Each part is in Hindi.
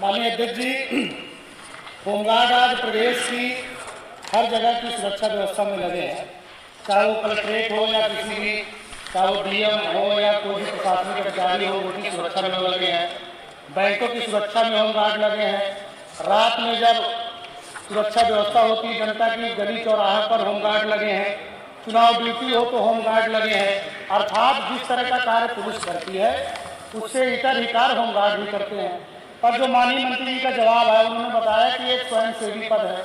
माननीय अध्यक्ष जी, होमगार्ड आज प्रदेश की हर जगह की सुरक्षा व्यवस्था में लगे हैं, चाहे वो कलेक्ट्रेट हो या किसी भी, चाहे वो डीएम हो या कोई भी प्रशासनिक अधिकारी हो, उनकी सुरक्षा में लगे हैं। बैंकों की सुरक्षा में होमगार्ड लगे हैं। रात में जब सुरक्षा व्यवस्था होती है जनता की, गली चौराहे पर होमगार्ड लगे हैं। चुनाव ड्यूटी हो तो होमगार्ड लगे हैं। अर्थात जिस तरह का कार्य पुलिस करती है उससे इतर ही कार्य होमगार्ड भी करते हैं। पर जो माननीय मंत्री जी का जवाब है, उन्होंने बताया कि एक स्वयंसेवी पद है।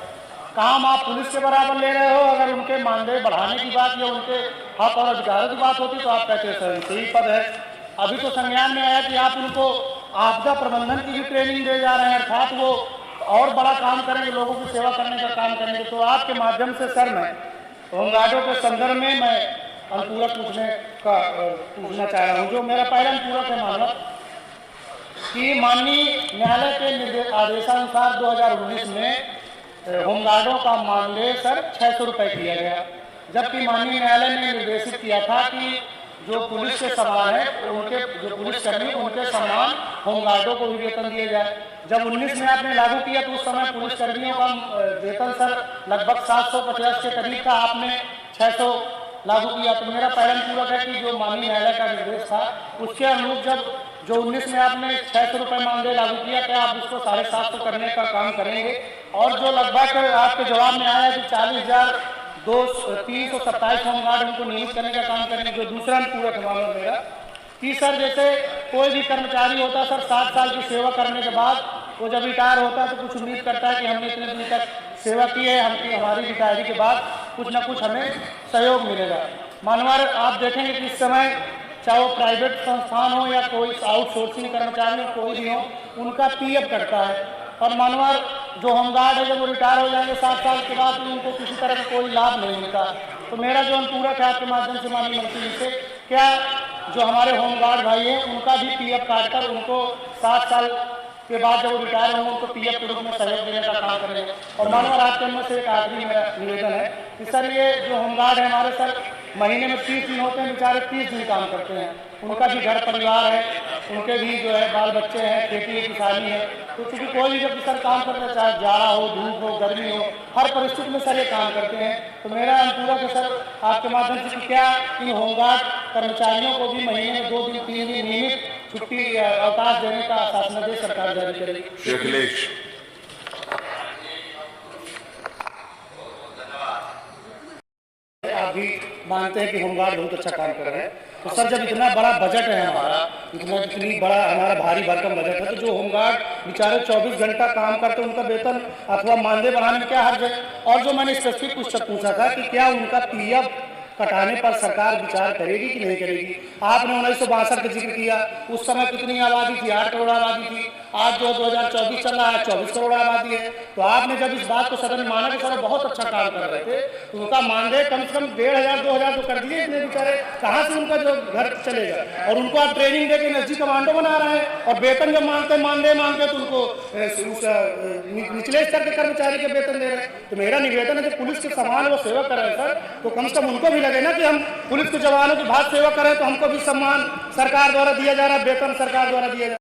काम आप पुलिस के बराबर ले रहे हो। अगर उनके मानदेय बढ़ाने की बात या उनके हक और अधिकारों की बात होती तो आप कहते हैं स्वयंसेवी पद है। अभी तो संज्ञान में आया कि आप उनको आपदा प्रबंधन की भी ट्रेनिंग दे जा रहे हैं, अर्थात वो और बड़ा काम करेंगे, लोगों की सेवा करने का काम करेंगे। तो आपके माध्यम से सर, मैं होमगार्डों के संदर्भ में मैं अनुपूरक पूछना चाह रहा हूँ। जो मेरा पहला अनुपूरक है मानव कि माननीय न्यायालय के आदेशानुसार 2019 में होमगार्डों का मानदेय सर 600 रुपये किया गया, जबकि माननीय न्यायालय ने निर्देशित किया था कि जो पुलिस के समान है उनके, जो पुलिसकर्मी उनके समान होमगार्डों को भी वेतन दिया जाए। जब 19 में आपने लागू किया तो उस समय पुलिसकर्मियों का वेतन सर लगभग 750 के करीब था, आपने 600 लागू किया। तो मेरा पहला पूरक है कि जो माननीय न्यायालय का निर्देश था उसके अनुरूप जब जो 19 में आपने 600 रुपये मानदेय लागू किया, क्या आप उसको 750 करने का काम करेंगे? और जो लगभग आपके जवाब में आया कि 40,327 होमगार्ड उनको नियुक्त करने का काम करेंगे। जो दूसरा पूरक मामला मेरा कि सर जैसे कोई भी कर्मचारी होता सर 7 साल की सेवा करने के बाद वो जब रिटायर होता है तो कुछ उम्मीद करता है कि हमने इतने दिन तक सेवा की है, हमारी रिटायरी के बाद कुछ ना कुछ हमें सहयोग मिलेगा। मानवर आप देखेंगे कि इस समय चाहे वो प्राइवेट संस्थान हो या कोई आउटसोर्सिंग कर्मचारी हो, कोई भी हो, उनका पीएफ कटता है। और मानवर जो होमगार्ड है जब वो रिटायर हो जाएंगे 7 साल के बाद भी उनको किसी तरह का कोई लाभ नहीं मिलता। तो मेरा जो अनुपूरक है आपके माध्यम से माननीय मंत्री जी से, क्या जो हमारे होमगार्ड भाई हैं उनका भी पीएफ काटकर उनको 7 साल के बाद जब वो रिटायर होंगे उनको पीएफ के रूप में सहयोग देने का काम करेंगे? और मानवर आपके अंदर से एक आखिरी मेरा निवेदन है कि सर ये जो होमगार्ड है हमारे सर महीने में 30 दिन होते हैं, बेचारे 30 दिन काम करते हैं, उनका भी घर परिवार है, उनके भी जो है बाल बच्चे हैं, खेती किसानी है। तो चूँकि कोई भी जब सर काम करता है, चाहे जाड़ा हो, धूप हो, गर्मी हो, हर परिस्थिति में सर ये काम करते हैं। तो मेरा अनुपूरक है सर आपके माध्यम से कि क्या इन होमगार्ड कर्मचारियों को भी महीने में 2 दिन 3 दिन नियमित छुट्टी अवकाश देने का शासनादेश सरकार जारी करेगी? आप भी मानते हैं कि होमगार्ड बहुत अच्छा काम कर रहे हैं। तो सर जब इतना बड़ा बजट है हमारा, इतनी बड़ा हमारा भारी भरकम बजट है, तो जो होमगार्ड बेचारे 24 घंटा काम करते हैं उनका वेतन अथवा मानदेय बढ़ाने में क्या हर्ज है? और जो मैंने स्पेसिफिक क्वेश्चन पूछा था कि क्या उनका पीएफ कटाने पर सरकार विचार करेगी कि नहीं करेगी? आपने 1962 का जिक्र किया, उस समय कितनी आबादी थी? 8 करोड़ आबादी थी। आज जो 2024 चल रहा है 24 करोड़ आबादी है। तो आपने जब इस बात को सदन में माना कि सर बहुत अच्छा काम कर रहे थे, तो उनका मानदेय कम से कम 1,500-2,000 तो कर दिए। इतने बेचारे कहाँ से उनका जो घर चलेगा? और उनको आप ट्रेनिंग देकर एनर्जी कमांडो बना रहे हैं, और वेतन जब मांगते मानदेय मांगते तो उनको निचले स्तर के कर्मचारी के वेतन दे रहे हैं। तो मेरा निवेदन है कि पुलिस के समान वो सेवा कर रहे हैं सर, तो कम से कम उनको भी लगे ना कि हम पुलिस के जवानों की भाग सेवा करें, तो हमको भी सम्मान सरकार द्वारा दिया जा रहा है, वेतन सरकार द्वारा दिया जा रहा है।